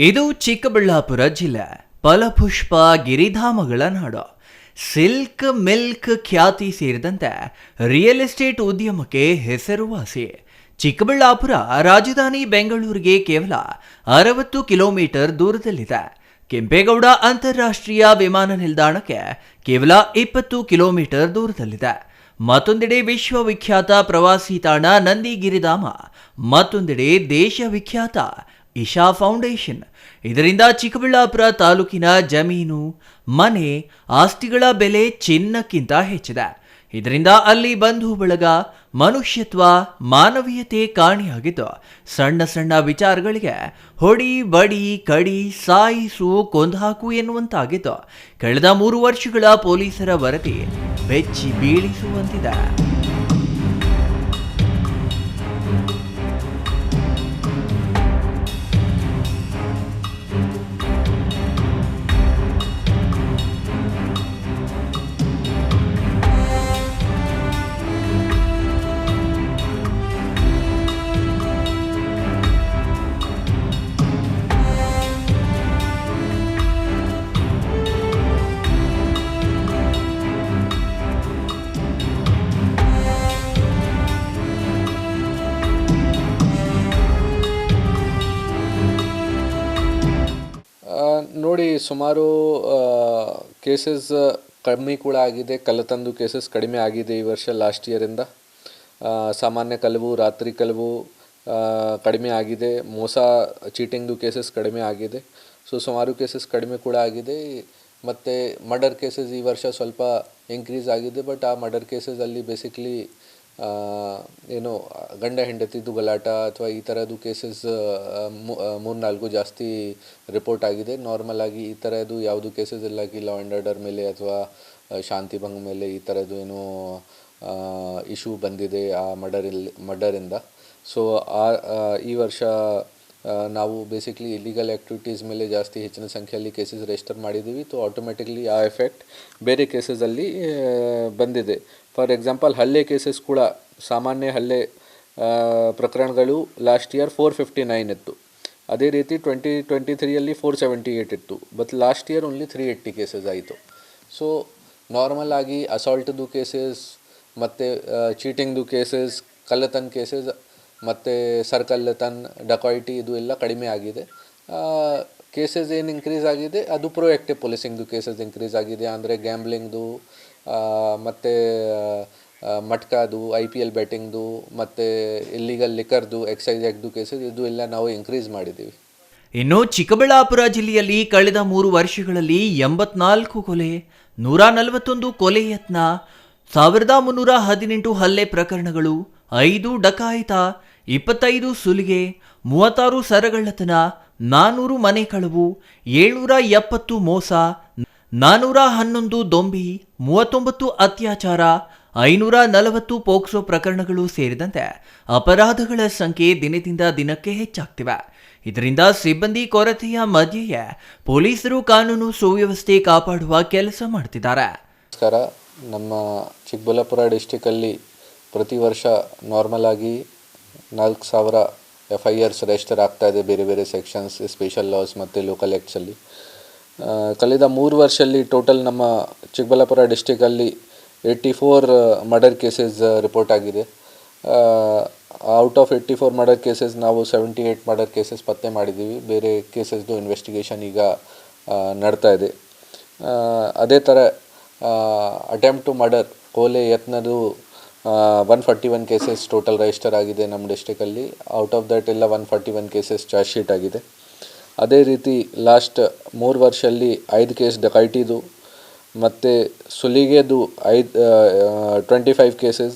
ಇದು ಚಿಕ್ಕಬಳ್ಳಾಪುರ ಜಿಲ್ಲೆ, ಫಲಪುಷ್ಪ ಗಿರಿಧಾಮಗಳ ನಾಡು. Silk milk ಖ್ಯಾತಿ ಸೇರಿದಂತೆ ರಿಯಲ್ ಎಸ್ಟೇಟ್ ಉದ್ಯಮಕ್ಕೆ ಹೆಸರುವಾಸಿ. ಚಿಕ್ಕಬಳ್ಳಾಪುರ ರಾಜಧಾನಿ ಬೆಂಗಳೂರಿಗೆ ಕೇವಲ 60 ಕಿಲೋಮೀಟರ್ ದೂರದಲ್ಲಿದೆ. ಕೆಂಪೇಗೌಡ ಅಂತಾರಾಷ್ಟ್ರೀಯ ವಿಮಾನ ನಿಲ್ದಾಣಕ್ಕೆ ಕೇವಲ 20 ಕಿಲೋಮೀಟರ್ ದೂರದಲ್ಲಿದೆ. ಮತ್ತೊಂದೆಡೆ ವಿಶ್ವವಿಖ್ಯಾತ ಪ್ರವಾಸಿ ತಾಣ ನಂದಿಗಿರಿಧಾಮ, ಮತ್ತೊಂದೆಡೆ ದೇಶವಿಖ್ಯಾತ ಇಶಾ ಫೌಂಡೇಶನ್. ಇದರಿಂದ ಚಿಕ್ಕಬಳ್ಳಾಪುರ ತಾಲೂಕಿನ ಜಮೀನು, ಮನೆ, ಆಸ್ತಿಗಳ ಬೆಲೆ ಚಿನ್ನಕ್ಕಿಂತ ಹೆಚ್ಚಿದೆ. ಇದರಿಂದ ಅಲ್ಲಿ ಬಂಧು ಬಳಗ, ಮನುಷ್ಯತ್ವ, ಮಾನವೀಯತೆ ಕಾಣಿಯಾಗಿದ್ದು, ಸಣ್ಣ ಸಣ್ಣ ವಿಚಾರಗಳಿಗೆ ಹೊಡಿ ಬಡಿ ಕಡಿ ಸಾಯಿಸು ಕೊಂದಾಕು ಎನ್ನುವಂತಾಗಿದ್ದು, ಕಳೆದ 3 ವರ್ಷಗಳ ಪೊಲೀಸರ ವರದಿ ಬೆಚ್ಚಿ ಬೀಳಿಸುವಂತಿದೆ. ನೋಡಿ, ಸುಮಾರು ಕೇಸಸ್ ಕಮ್ಮಿ ಕೂಡ ಆಗಿದೆ. ಕಳ್ಳತನದ ಕೇಸಸ್ ಕಡಿಮೆ ಆಗಿದೆ ಈ ವರ್ಷ ಲಾಸ್ಟ್ ಇಯರಿಂದ. ಸಾಮಾನ್ಯ ಕಳವು, ರಾತ್ರಿ ಕಳವು ಕಡಿಮೆ ಆಗಿದೆ. ಮೋಸ, ಚೀಟಿಂಗ್ದು ಕೇಸಸ್ ಕಡಿಮೆ ಆಗಿದೆ. ಸುಮಾರು ಕೇಸಸ್ ಕಡಿಮೆ ಕೂಡ ಆಗಿದೆ. ಮತ್ತು ಮರ್ಡರ್ ಕೇಸಸ್ ಈ ವರ್ಷ ಸ್ವಲ್ಪ ಇನ್ಕ್ರೀಸ್ ಆಗಿದೆ. ಬಟ್ ಆ ಮರ್ಡರ್ ಕೇಸಸಲ್ಲಿ ಬೇಸಿಕ್ಲಿ ಏನು ಗಂಡ ಹೆಂಡತಿದ್ದು ಗಲಾಟ ಅಥವಾ ಈ ಥರದ್ದು ಕೇಸಸ್ 3-4 ಜಾಸ್ತಿ ರಿಪೋರ್ಟ್ ಆಗಿದೆ. ನಾರ್ಮಲ್ ಆಗಿ ಈ ಥರದ್ದು ಯಾವುದು ಕೇಸಸ್ ಇಲ್ಲ. ಲಾ ಆ್ಯಂಡ್ ಆರ್ಡರ್ ಮೇಲೆ ಅಥವಾ ಶಾಂತಿ ಭಂಗ ಮೇಲೆ ಈ ಥರದ್ದು ಏನೋ ಇಶ್ಯೂ ಬಂದಿದೆ ಆ ಮರ್ಡರಿಂದ. ಸೊ ಈ ವರ್ಷ ನಾವು ಬೇಸಿಕ್ಲಿ ಇಲ್ಲಿಗಲ್ ಆ್ಯಕ್ಟಿವಿಟೀಸ್ ಮೇಲೆ ಜಾಸ್ತಿ ಹೆಚ್ಚಿನ ಸಂಖ್ಯೆಯಲ್ಲಿ ಕೇಸಸ್ ರಿಜಿಸ್ಟರ್ ಮಾಡಿದ್ದೀವಿ. ಸೊ ಆಟೋಮೆಟಿಕ್ಲಿ ಆ ಎಫೆಕ್ಟ್ ಬೇರೆ ಕೇಸಸಲ್ಲಿ ಬಂದಿದೆ. ಫಾರ್ ಎಕ್ಸಾಂಪಲ್, ಹಲ್ಲೆ ಕೇಸಸ್ ಕೂಡ, ಸಾಮಾನ್ಯ ಹಲ್ಲೆ ಪ್ರಕರಣಗಳು ಲಾಸ್ಟ್ ಇಯರ್ 459 ಇತ್ತು. ಅದೇ ರೀತಿ 2023ಯಲ್ಲಿ 478 ಇತ್ತು. But last year only 380 cases ಆಯಿತು. ಸೊ ನಾರ್ಮಲ್ ಆಗಿ ಅಸಾಲ್ಟ್ದು ಕೇಸಸ್ ಮತ್ತು ಚೀಟಿಂಗ್ದು ಕೇಸಸ್, ಕಳ್ಳತನ ಕೇಸಸ್ ಮತ್ತು ಸರ್ಕಳ್ಳತನ, ಡಕಾಯಿಟಿ ಇದು ಎಲ್ಲ ಕಡಿಮೆ ಆಗಿದೆ. ಕೇಸಸ್ ಏನು ಇನ್ಕ್ರೀಸ್ ಆಗಿದೆ ಅದು ಪ್ರೊಯಾಕ್ಟಿವ್ ಪೊಲೀಸಿಂಗ್ದು ಕೇಸಸ್ ಇನ್ಕ್ರೀಸ್ ಆಗಿದೆ. ಅಂದರೆ ಗ್ಯಾಂಬ್ಲಿಂಗ್ದು ಮತ್ತು ಮಟ್ಕಾದು, IPL ಬ್ಯಾಟಿಂಗ್ದು ಮತ್ತು ಇಲ್ಲಿಗಲ್ ಲಿಕ್ಕರ್ದು, ಎಕ್ಸೈಸ್ ಆ್ಯಕ್ಟ್ದು ಕೇಸಸ್ ಇದು ಎಲ್ಲ ನಾವು ಇನ್ಕ್ರೀಸ್ ಮಾಡಿದ್ದೀವಿ. ಇನ್ನು ಚಿಕ್ಕಬಳ್ಳಾಪುರ ಜಿಲ್ಲೆಯಲ್ಲಿ ಕಳೆದ 3 ವರ್ಷಗಳಲ್ಲಿ 84 ಕೊಲೆ, 141 ಕೊಲೆ ಯತ್ನ, 1318 ಹಲ್ಲೆ ಪ್ರಕರಣಗಳು, 5 ಡಕಾಯಿತ, 25 ಸುಲಿಗೆ, 36 ಸರಗಳ್ಳತನ, 400 ಮನೆ ಕಳವು, 770 ಮೋಸ, 411 ದೊಂಬಿ, 39 ಅತ್ಯಾಚಾರ, 540 ಪೋಕ್ಸೋ ಪ್ರಕರಣಗಳು ಸೇರಿದಂತೆ ಅಪರಾಧಗಳ ಸಂಖ್ಯೆ ದಿನದಿಂದ ದಿನಕ್ಕೆ ಹೆಚ್ಚಾಗ್ತಿವೆ. ಇದರಿಂದ ಸಿಬ್ಬಂದಿ ಕೊರತೆಯ ಮಧ್ಯೆಯೇ ಪೊಲೀಸರು ಕಾನೂನು ಸುವ್ಯವಸ್ಥೆ ಕಾಪಾಡುವ ಕೆಲಸ ಮಾಡ್ತಿದ್ದಾರೆ. ನಮಸ್ಕಾರ. ನಮ್ಮ ಚಿಕ್ಕಬಳ್ಳಾಪುರ ಡಿಸ್ಟಿಕಲ್ಲಿ ಪ್ರತಿ ವರ್ಷ ನಾರ್ಮಲ್ ಆಗಿ 4000 FIRs ರಿಜಿಸ್ಟರ್ ಆಗ್ತಾಯಿದೆ. ಬೇರೆ ಬೇರೆ ಸೆಕ್ಷನ್ಸ್, ಸ್ಪೆಷಲ್ ಲಾಸ್ ಮತ್ತು ಲೋಕಲ್ ಆ್ಯಕ್ಟ್ಸಲ್ಲಿ. ಕಳೆದ 3 ವರ್ಷದಲ್ಲಿ ಟೋಟಲ್ ನಮ್ಮ ಚಿಕ್ಕಬಳ್ಳಾಪುರ ಡಿಸ್ಟಿಕಲ್ಲಿ 84 ಮರ್ಡರ್ ಕೇಸಸ್ ರಿಪೋರ್ಟ್ ಆಗಿದೆ. ಔಟ್ ಆಫ್ 84 ಮರ್ಡರ್ ಕೇಸಸ್ ನಾವು 78 ಮರ್ಡರ್ ಕೇಸಸ್ ಪತ್ತೆ ಮಾಡಿದ್ದೀವಿ. ಬೇರೆ ಕೇಸಸ್ದು ಇನ್ವೆಸ್ಟಿಗೇಷನ್ ಈಗ ನಡ್ತಾ ಇದೆ. ಅದೇ ಥರ ಅಟೆಂಪ್ಟ್ ಟು ಮರ್ಡರ್, ಕೊಲೆ ಯತ್ನದು 141 ಕೇಸಸ್ ಟೋಟಲ್ ರಿಜಿಸ್ಟರ್ ಆಗಿದೆ ನಮ್ಮ ಡಿಸ್ಟಿಕಲ್ಲಿ. ಔಟ್ ಆಫ್ ದಟ್ ಎಲ್ಲ 141 ಕೇಸಸ್ ಚಾರ್ಜ್ ಶೀಟ್ ಆಗಿದೆ. ಅದೇ ರೀತಿ ಲಾಸ್ಟ್ 3 ವರ್ಷದಲ್ಲಿ 5 ಕೇಸ್ ಡಕಾಯಿಟಿದು ಮತ್ತು ಸುಲಿಗೆದು 25 ಕೇಸಸ್,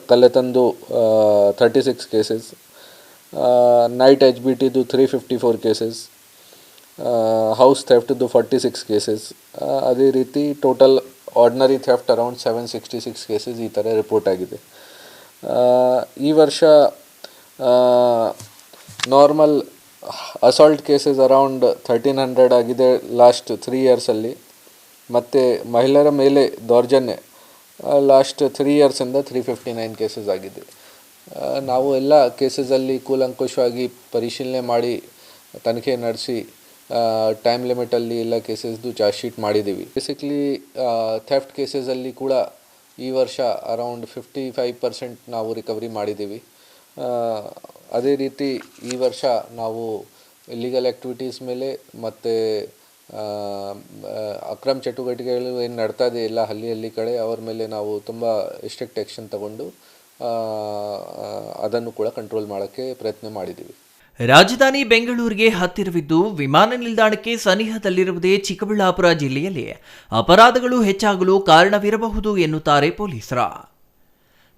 ಕಳ್ಳತನದು 36 ಕೇಸಸ್, ನೈಟ್ HBTದು 354 ಕೇಸಸ್, ಹೌಸ್ ಥೆಫ್ಟ್ದು 46 ಕೇಸಸ್. ಅದೇ ರೀತಿ total ordinary theft around 766 cases ಈ ಥರ ರಿಪೋರ್ಟ್ ಆಗಿದೆ. ಈ ವರ್ಷ ನಾರ್ಮಲ್ ಅಸಾಲ್ಟ್ ಕೇಸಸ್ ಅರೌಂಡ್ 1300 ಆಗಿದೆ ಲಾಸ್ಟ್ 3 ಇಯರ್ಸಲ್ಲಿ. ಮತ್ತು ಮಹಿಳೆಯರ ಮೇಲೆ ದೌರ್ಜನ್ಯ ಲಾಸ್ಟ್ 3 ಇಯರ್ಸಿಂದ 359 ಕೇಸಸ್ ಆಗಿದೆ. ನಾವು ಎಲ್ಲ ಕೇಸಸಲ್ಲಿ ಕೂಲಂಕುಷವಾಗಿ ಪರಿಶೀಲನೆ ಮಾಡಿ ತನಿಖೆ ನಡೆಸಿ ಟೈಮ್ ಲಿಮಿಟಲ್ಲಿ ಎಲ್ಲ ಕೇಸಸ್ದು ಚಾರ್ಜ್ ಶೀಟ್ ಮಾಡಿದ್ದೀವಿ. ಬೇಸಿಕ್ಲಿ ಥೆಫ್ಟ್ ಕೇಸಸಲ್ಲಿ ಕೂಡ ಈ ವರ್ಷ ಅರೌಂಡ್ 55% ನಾವು ರಿಕವರಿ ಮಾಡಿದ್ದೀವಿ. ಅದೇ ರೀತಿ ಈ ವರ್ಷ ನಾವು ಇಲ್ಲಿಗಲ್ ಆ್ಯಕ್ಟಿವಿಟೀಸ್ ಮೇಲೆ ಮತ್ತು ಅಕ್ರಮ ಚಟುವಟಿಕೆಗಳು ಏನು ನಡ್ತಾ ಇದೆ ಎಲ್ಲ ಹಳ್ಳಿ ಕಡೆ ಅವ್ರ ಮೇಲೆ ನಾವು ತುಂಬ ಸ್ಟ್ರಿಕ್ಟ್ ಆ್ಯಕ್ಷನ್ ತಗೊಂಡು ಅದನ್ನು ಕೂಡ ಕಂಟ್ರೋಲ್ ಮಾಡೋಕ್ಕೆ ಪ್ರಯತ್ನ ಮಾಡಿದ್ದೀವಿ. ರಾಜಧಾನಿ ಬೆಂಗಳೂರಿಗೆ ಹತ್ತಿರವಿದ್ದು ವಿಮಾನ ನಿಲ್ದಾಣಕ್ಕೆ ಸನಿಹದಲ್ಲಿರುವುದೇ ಚಿಕ್ಕಬಳ್ಳಾಪುರ ಜಿಲ್ಲೆಯಲ್ಲಿ ಅಪರಾಧಗಳು ಹೆಚ್ಚಾಗಲು ಕಾರಣವಿರಬಹುದು ಎನ್ನುತ್ತಾರೆ ಪೊಲೀಸರ.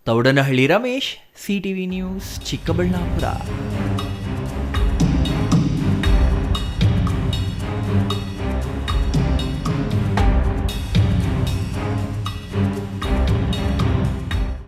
Thoudanahalli Ramesh, CTV news, Chikkaballapur.